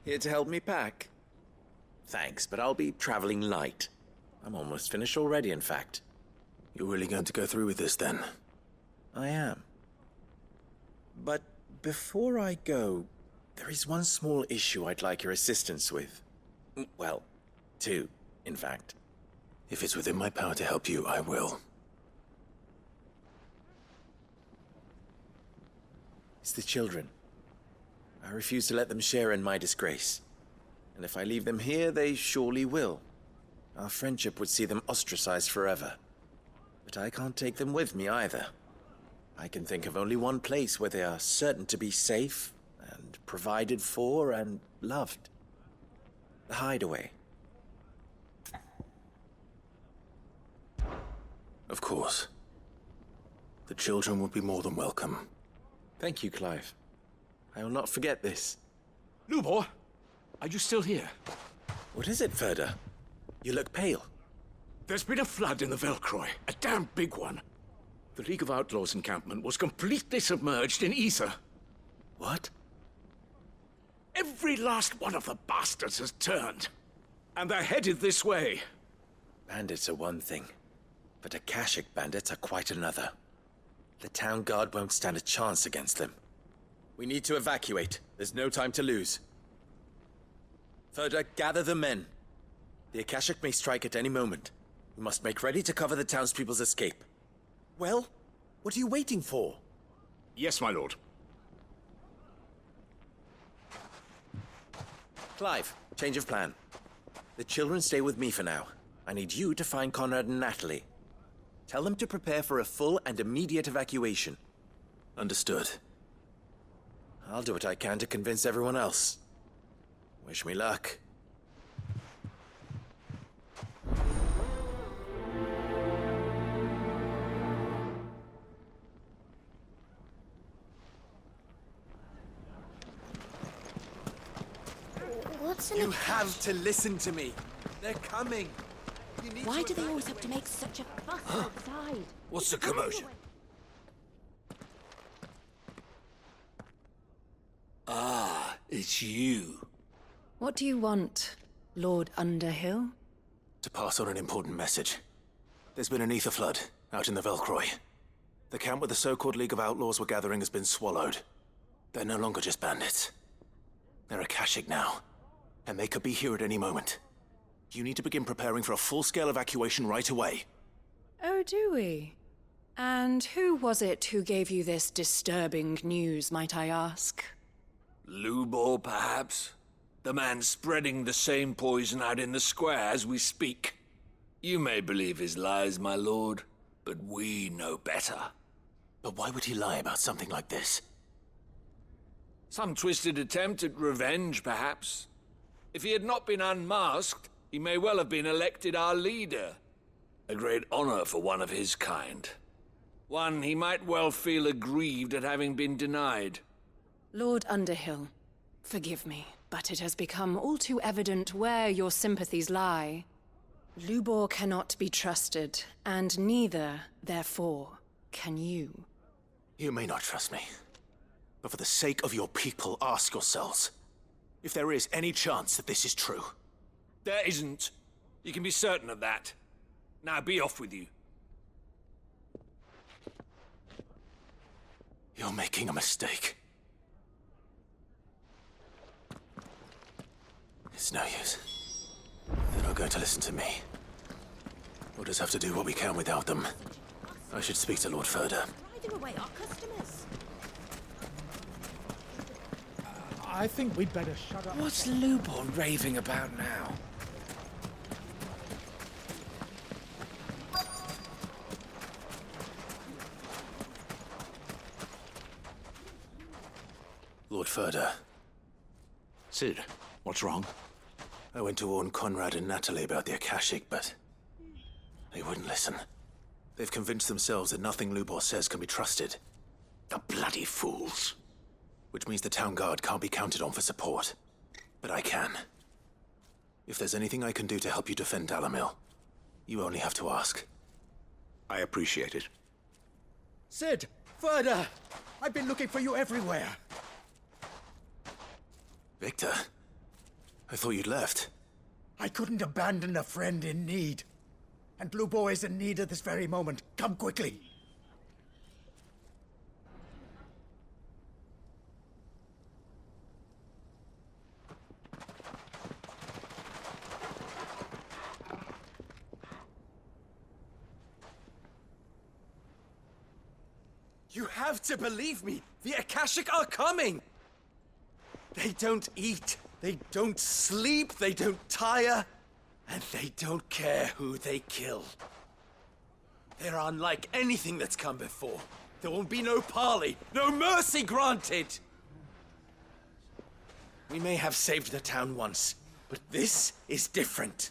Here to help me pack? Thanks, but I'll be traveling light. I'm almost finished already, in fact. You're really going to go through with this, then? I am. But before I go, there is one small issue I'd like your assistance with. Well, two, in fact. If it's within my power to help you, I will. It's the children. I refuse to let them share in my disgrace. And if I leave them here, they surely will. Our friendship would see them ostracized forever. But I can't take them with me either. I can think of only one place where they are certain to be safe and provided for and loved. The Hideaway. Of course. The children would be more than welcome. Thank you, Clive. I will not forget this. Lubor, are you still here? What is it, Ferda? You look pale. There's been a flood in the Velcroy, a damn big one. The League of Outlaws encampment was completely submerged in ether. What? Every last one of the bastards has turned. And they're headed this way. Bandits are one thing, but Akashic bandits are quite another. The town guard won't stand a chance against them. We need to evacuate. There's no time to lose. Ferda, gather the men. The Akashic may strike at any moment. We must make ready to cover the townspeople's escape. Well, what are you waiting for? Yes, my lord. Clive, change of plan. The children stay with me for now. I need you to find Conrad and Natalie. Tell them to prepare for a full and immediate evacuation. Understood. I'll do what I can to convince everyone else. Wish me luck. What's an You have to listen to me. They're coming. Why do they always have to make such a fuss outside? What's the commotion? Ah, it's you. What do you want, Lord Underhill? To pass on an important message. There's been an ether flood out in the Velcroy. The camp where the so-called League of Outlaws were gathering has been swallowed. They're no longer just bandits. They're Akashic now, and they could be here at any moment. You need to begin preparing for a full-scale evacuation right away. Oh, do we? And who was it who gave you this disturbing news, might I ask? Lubor, perhaps? The man spreading the same poison out in the square as we speak. You may believe his lies, my lord, but we know better. But why would he lie about something like this? Some twisted attempt at revenge, perhaps. If he had not been unmasked, he may well have been elected our leader. A great honor for one of his kind. One he might well feel aggrieved at having been denied. Lord Underhill, forgive me, but it has become all too evident where your sympathies lie. Lubor cannot be trusted, and neither, therefore, can you. You may not trust me, but for the sake of your people, ask yourselves if there is any chance that this is true. There isn't. You can be certain of that. Now be off with you. You're making a mistake. It's no use. They're not going to listen to me. We'll just have to do what we can without them. I should speak to Lord Ferda. Driving away our customers. I think we'd better shut up. What's Lubor raving about now? Lord Ferda, Sid, what's wrong? I went to warn Conrad and Natalie about the Akashic, but they wouldn't listen. They've convinced themselves that nothing Lubor says can be trusted. The bloody fools. Which means the town guard can't be counted on for support. But I can. If there's anything I can do to help you defend Dalamil, you only have to ask. I appreciate it. Sid! Ferda! I've been looking for you everywhere. Victor, I thought you'd left. I couldn't abandon a friend in need. And Lubor is in need at this very moment. Come quickly. You have to believe me! The Akashic are coming! They don't eat, they don't sleep, they don't tire, and they don't care who they kill. They're unlike anything that's come before. There won't be no parley, no mercy granted! We may have saved the town once, but this is different.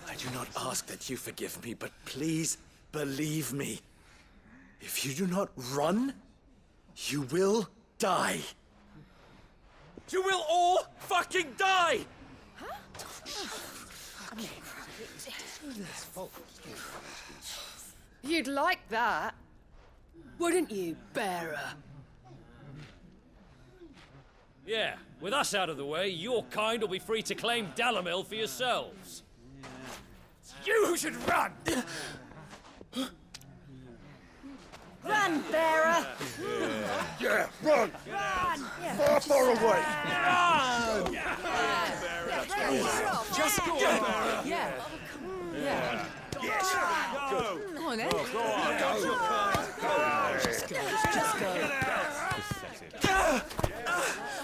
I do not ask that you forgive me, but please believe me. If you do not run, you will die. You will all fucking die! You'd like that, wouldn't you, bearer? Yeah, with us out of the way, your kind will be free to claim Dalamil for yourselves. You who should run! Run, bearer! Yeah, run! Run! Far, far away! Run! Just go. Yeah. Yeah. Yes! Go. Come on, then.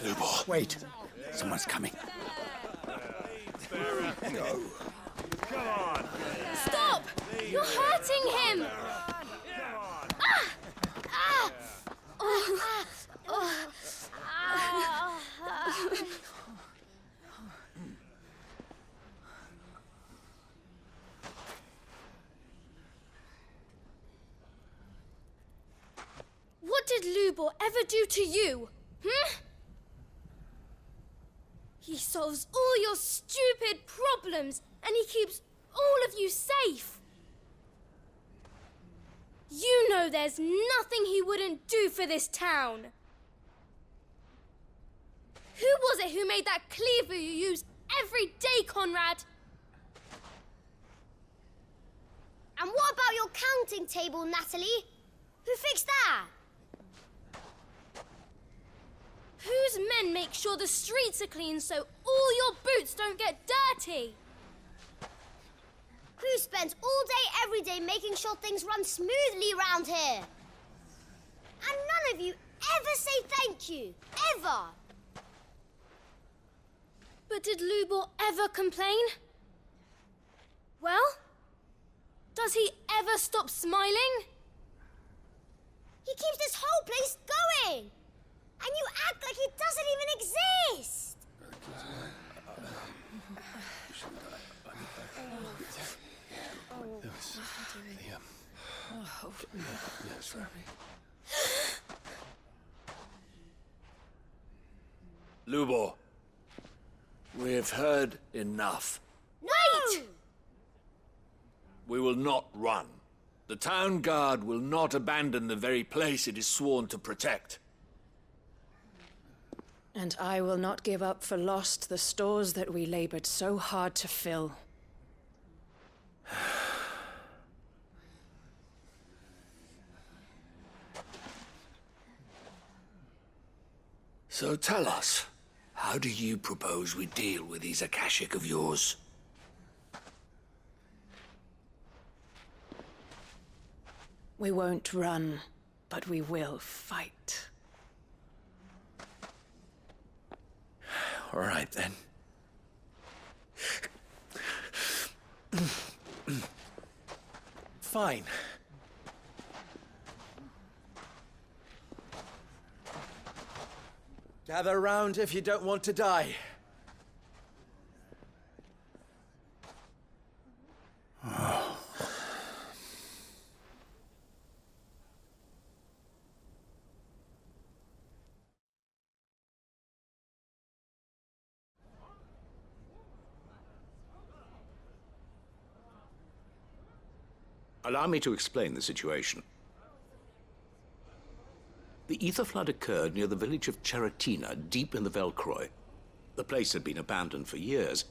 Lubor. Wait. Someone's coming. Stop! You're hurting him! What did Lubor ever do to you? He solves all your stupid problems and he keeps all of you safe. You know there's nothing he wouldn't do for this town. Who was it who made that cleaver you use every day, Conrad? And what about your counting table, Natalie? Who fixed that? Whose men make sure the streets are clean so all your boots don't get dirty? Who spends all day, every day making sure things run smoothly round here? And none of you ever say thank you. Ever. But did Lubor ever complain? Well, does he ever stop smiling? He keeps this whole place going. And you act like it doesn't even exist. Lubor, we've heard enough. Wait! We will not run. The town guard will not abandon the very place it is sworn to protect. And I will not give up for lost the stores that we labored so hard to fill. So tell us, how do you propose we deal with these Akashic of yours? We won't run, but we will fight. All right, then. Fine. Gather round if you don't want to die. Allow me to explain the situation. The ether flood occurred near the village of Cheratina, deep in the Velcroy. The place had been abandoned for years,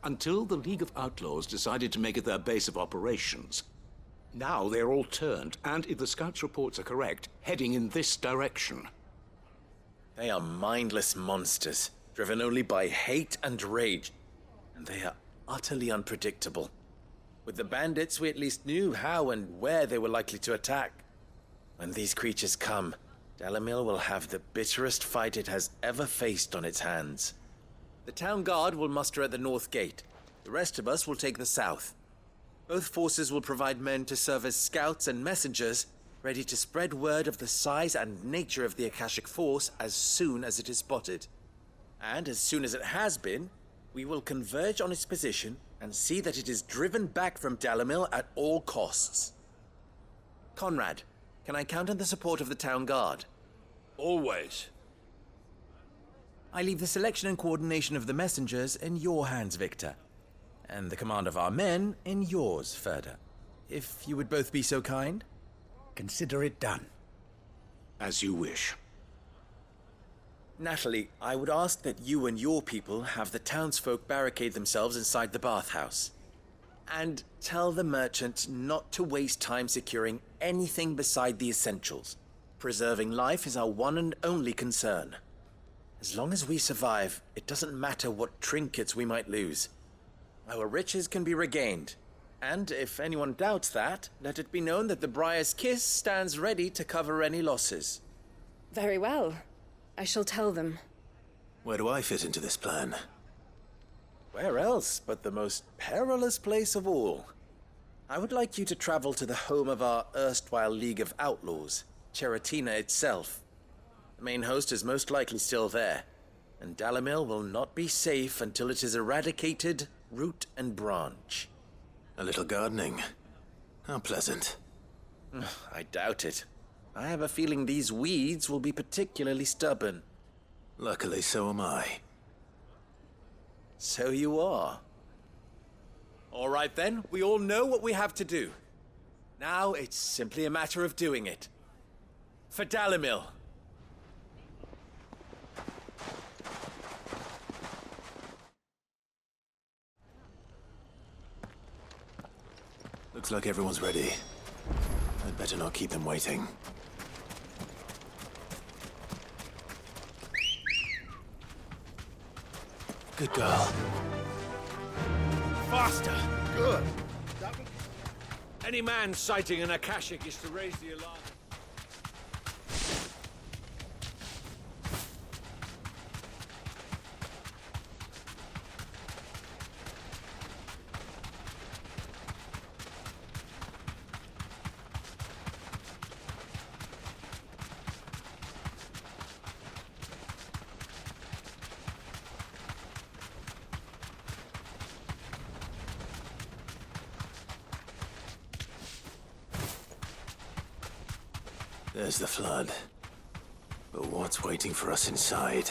until the League of Outlaws decided to make it their base of operations. Now they're all turned, and if the scouts' reports are correct, heading in this direction. They are mindless monsters, driven only by hate and rage, and they are utterly unpredictable. With the bandits, we at least knew how and where they were likely to attack. When these creatures come, Dalamil will have the bitterest fight it has ever faced on its hands. The town guard will muster at the north gate. The rest of us will take the south. Both forces will provide men to serve as scouts and messengers, ready to spread word of the size and nature of the Akashic force as soon as it is spotted. And as soon as it has been, we will converge on its position and see that it is driven back from Dalamil at all costs. Conrad, can I count on the support of the town guard? Always. I leave the selection and coordination of the messengers in your hands, Victor. And the command of our men in yours, Ferda. If you would both be so kind. Consider it done. As you wish. Natalie, I would ask that you and your people have the townsfolk barricade themselves inside the bathhouse. And tell the merchant not to waste time securing anything beside the essentials. Preserving life is our one and only concern. As long as we survive, it doesn't matter what trinkets we might lose. Our riches can be regained. And if anyone doubts that, let it be known that the Briar's Kiss stands ready to cover any losses. Very well. I shall tell them. Where do I fit into this plan? Where else but the most perilous place of all? I would like you to travel to the home of our erstwhile League of Outlaws, Cheratina itself. The main host is most likely still there, and Dalamil will not be safe until it is eradicated, root and branch. A little gardening. How pleasant. I doubt it. I have a feeling these weeds will be particularly stubborn. Luckily, so am I. So you are. All right then, we all know what we have to do. Now it's simply a matter of doing it. For Dalamil. Looks like everyone's ready. I'd better not keep them waiting. Good girl. Faster! Good! Any man sighting an Akashic is to raise the alarm. There's the flood. But what's waiting for us inside?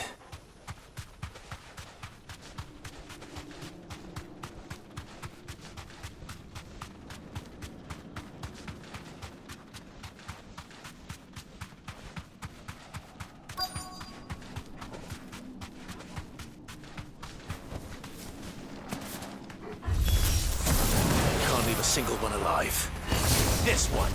Can't leave a single one alive. This one!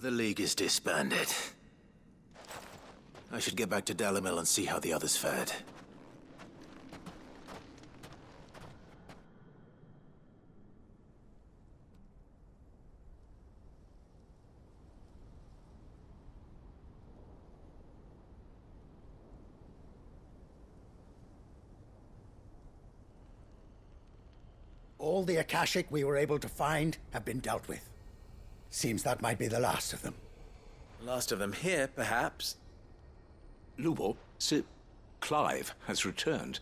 The League is disbanded. I should get back to Dalimil and see how the others fared. All the Akashic we were able to find have been dealt with. Seems that might be the last of them. Last of them here, perhaps. Lubor, Sir Clive has returned.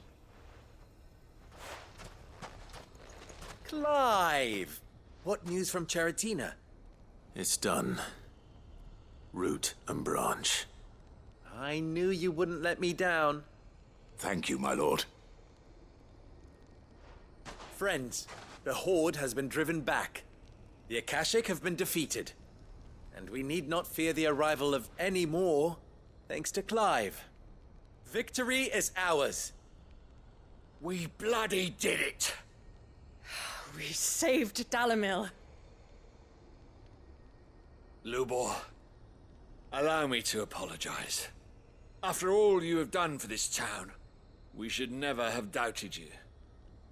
Clive! What news from Charatina? It's done. Root and branch. I knew you wouldn't let me down. Thank you, my lord. Friends, the Horde has been driven back. The Akashic have been defeated. And we need not fear the arrival of any more, thanks to Clive. Victory is ours. We bloody did it! We saved Dalimil. Lubor, allow me to apologize. After all you have done for this town, we should never have doubted you.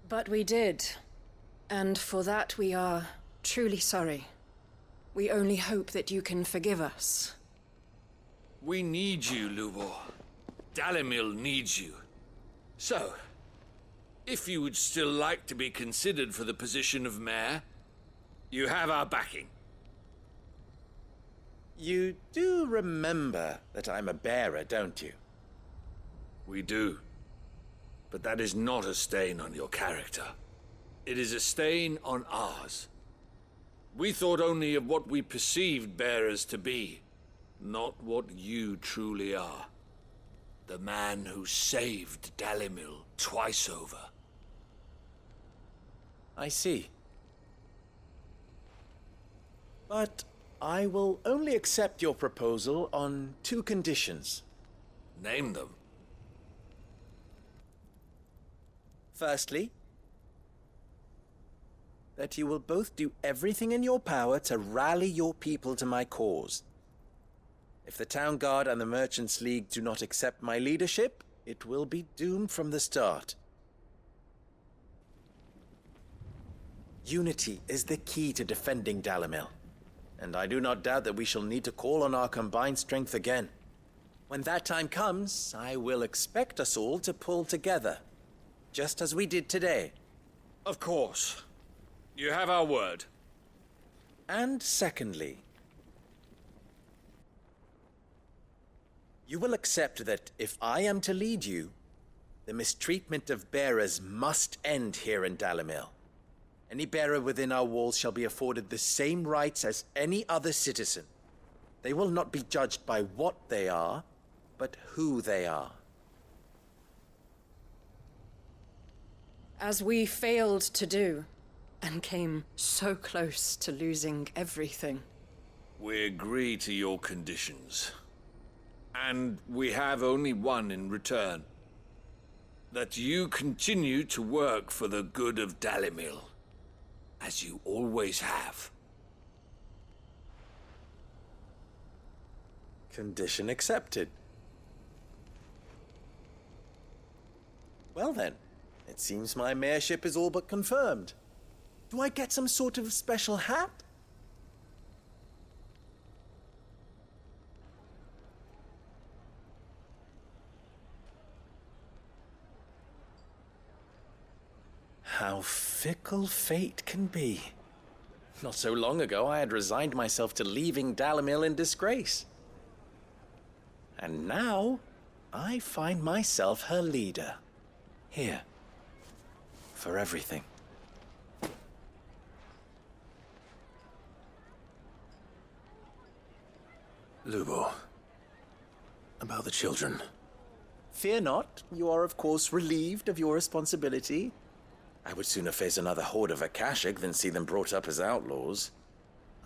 But we did. And for that we are truly sorry. We only hope that you can forgive us. We need you, Lubor. Dalimil needs you. So, if you would still like to be considered for the position of mayor, you have our backing. You do remember that I'm a bearer, don't you? We do. But that is not a stain on your character. It is a stain on ours. We thought only of what we perceived bearers to be, not what you truly are. The man who saved Dalimil twice over. I see. But I will only accept your proposal on 2 conditions. Name them. Firstly, that you will both do everything in your power to rally your people to my cause. If the Town Guard and the Merchants League do not accept my leadership, it will be doomed from the start. Unity is the key to defending Dalimil, and I do not doubt that we shall need to call on our combined strength again. When that time comes, I will expect us all to pull together, just as we did today. Of course. You have our word. And secondly, you will accept that if I am to lead you, the mistreatment of bearers must end here in Dalimil. Any bearer within our walls shall be afforded the same rights as any other citizen. They will not be judged by what they are, but who they are. As we failed to do, and came so close to losing everything. We agree to your conditions. And we have only one in return. That you continue to work for the good of Dalimil, as you always have. Condition accepted. Well then, it seems my mayorship is all but confirmed. Do I get some sort of special hat? How fickle fate can be. Not so long ago, I had resigned myself to leaving Dalimil in disgrace. And now, I find myself her leader. Here. For everything. Lubor. About the children. Fear not. You are, of course, relieved of your responsibility. I would sooner face another horde of Akashic than see them brought up as outlaws.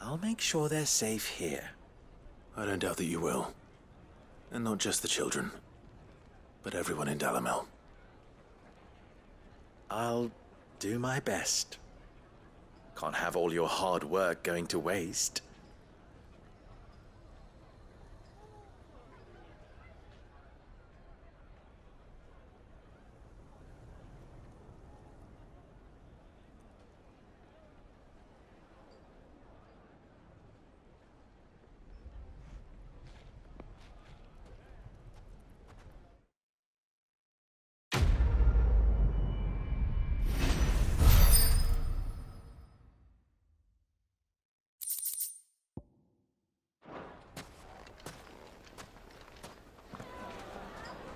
I'll make sure they're safe here. I don't doubt that you will. And not just the children, but everyone in Dalimil. I'll do my best. Can't have all your hard work going to waste.